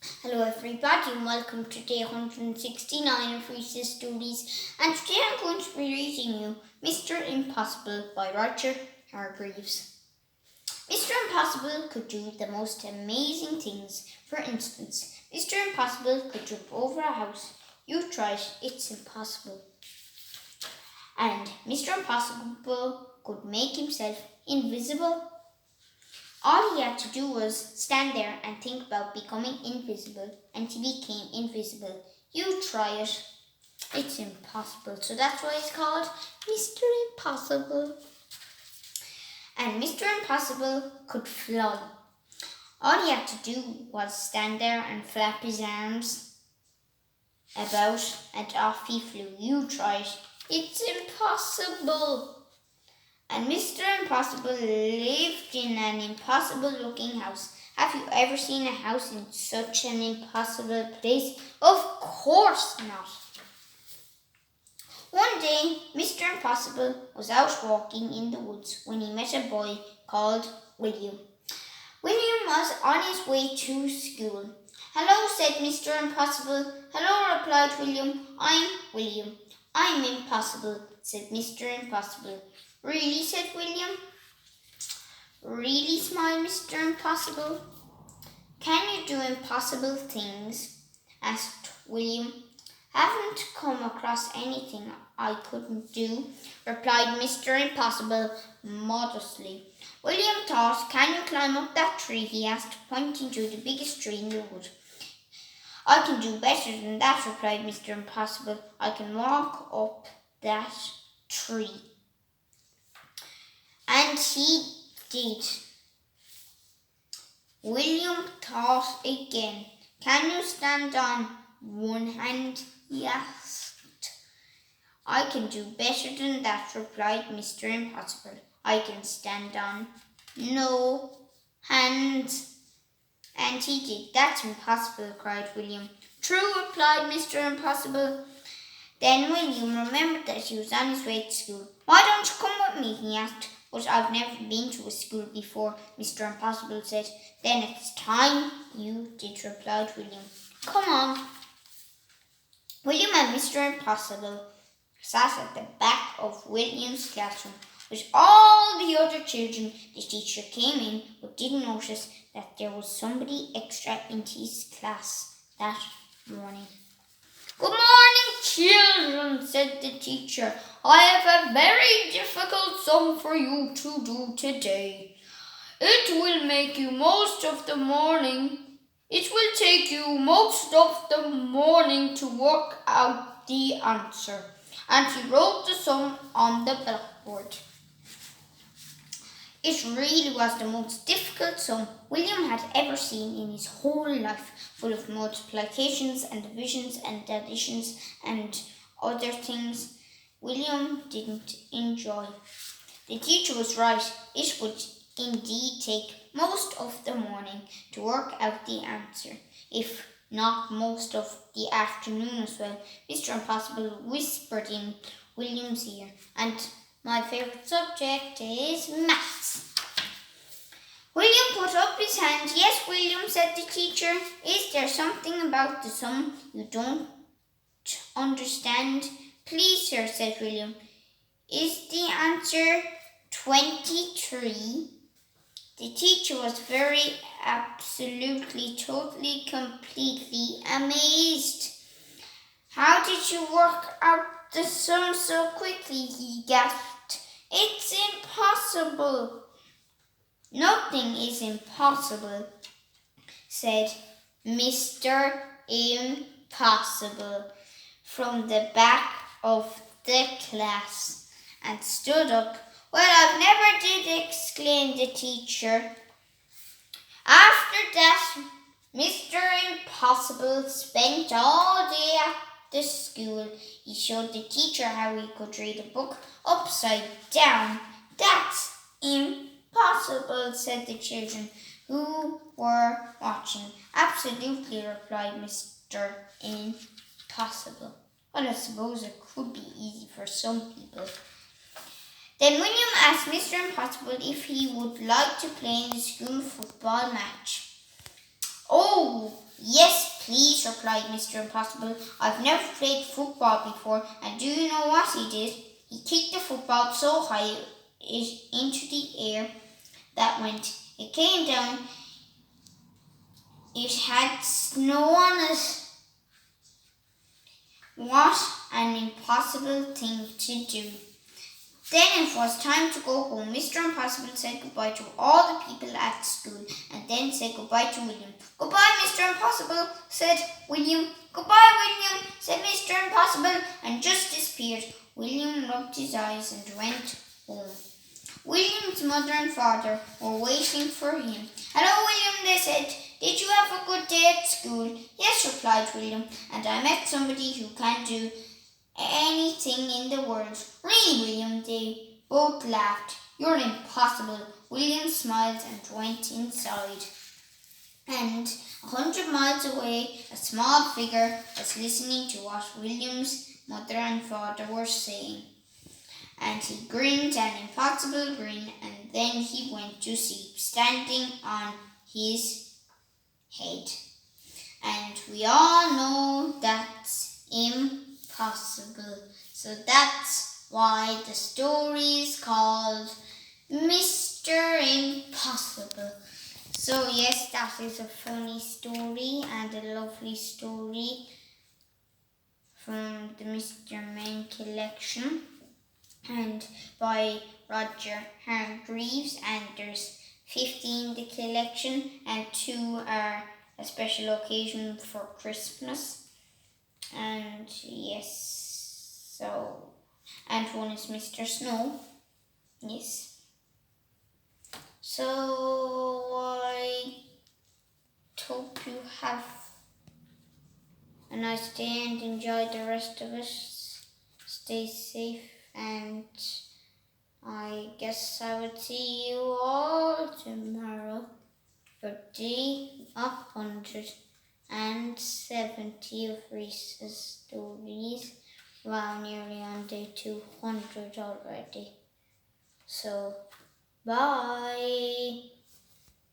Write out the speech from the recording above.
Hello everybody and welcome to day 169 of rhys'stories, and today I'm going to be reading you Mr. Impossible by writer Hargreaves. Mr. Impossible could do the most amazing things. For instance, Mr. Impossible could jump over a house. You try it, it's impossible. And Mr. Impossible could make himself invisible. All he had to do was stand there and think about becoming invisible, and he became invisible. You try it. It's impossible. So that's why it's called Mr. Impossible. And Mr. Impossible could fly. All he had to do was stand there and flap his arms about, and off he flew. You try it. It's impossible. And Mr. Impossible lived in an impossible-looking house. Have you ever seen a house in such an impossible place? Of course not. One day, Mr. Impossible was out walking in the woods when he met a boy called William. William was on his way to school. "Hello," said Mr. Impossible. "Hello," replied William. "I'm William." "I'm impossible," said Mr. Impossible. "Really?" said William. "Really?" smiled Mr. Impossible. "Can you do impossible things?" asked William. "Haven't come across anything I couldn't do," replied Mr. Impossible modestly. William thought. "Can you climb up that tree?" he asked, pointing to the biggest tree in the wood. "I can do better than that," replied Mr. Impossible. "I can walk up that tree." And he did. William thought again. "Can you stand on one hand?" he asked. "I can do better than that," replied Mr. Impossible. "I can stand on no hands." And he did. "That's impossible," cried William. "True," replied Mr. Impossible. Then William remembered that he was on his way to school. "Why don't you come with me?" he asked. "But I've never been to a school before," Mr. Impossible said. "Then it's time you did," replied William. "Come on." William and Mr. Impossible sat at the back of William's classroom with all the other children. The teacher came in but didn't notice that there was somebody extra in his class that morning. "Good morning, children," said the teacher. "I have a very difficult sum for you to do today. It will take you most of the morning to work out the answer." And he wrote the sum on the blackboard. It really was the most difficult sum William had ever seen in his whole life, full of multiplications and divisions and additions and other things William didn't enjoy. The teacher was right. It would indeed take most of the morning to work out the answer, if not most of the afternoon as well. Mr. Impossible whispered in William's ear, "And my favourite subject is maths." William put up his hand. "Yes, William," said the teacher. "Is there something about the sum you don't understand?" "Please, sir," said William. "Is the answer 23? The teacher was very, absolutely, totally, completely amazed. "How did you work out the sum so quickly?" he gasped. "It's impossible." "Nothing is impossible," said Mr. Impossible from the back of the class, and stood up. "Well, I've never did," exclaimed the teacher. After that, Mr. Impossible spent all day at the school. He showed the teacher how he could read a book upside down. "That's impossible," said the children who were watching. "Absolutely," replied Mr. Impossible. "Well, I suppose it could be easy for some people." Then William asked Mr. Impossible if he would like to play in the school football match. "Oh, Yes, please, replied Mr. Impossible. I've never played football before, and do you know what he did? He kicked the football so high into the air that when it came down, it had snow on it. What an impossible thing to do. Then it was time to go home. Mr. Impossible said goodbye to all the people at school and then said goodbye to William. Goodbye, Mr. Impossible, said William. Goodbye, William, said Mr. Impossible, and just disappeared. William rubbed his eyes and went home. William's mother and father were waiting for him. Hello, William, they said. Did you have a good day at school? Yes, replied William, and I met somebody who can do anything in the world. Really, William, they both laughed. You're impossible. William smiled and went inside. And 100 miles away, a small figure was listening to what William's mother and father were saying. And he grinned an impossible grin, and then he went to sleep, standing on his head. And we all know that's impossible. So that's why the story is called Mr. Impossible. So yes, that is a funny story and a lovely story from the Mr. Men collection and by Roger Hargreaves, and there's 15 in the collection and 2 are a special occasion for Christmas. And yes, so, and 1 is Mr. Snow. Yes. So I hope you have a nice day and enjoy the rest of it. Stay safe, and I guess I would see you all tomorrow for day 170 of Rhys's stories. Wow, nearly on day 200 already. So, bye.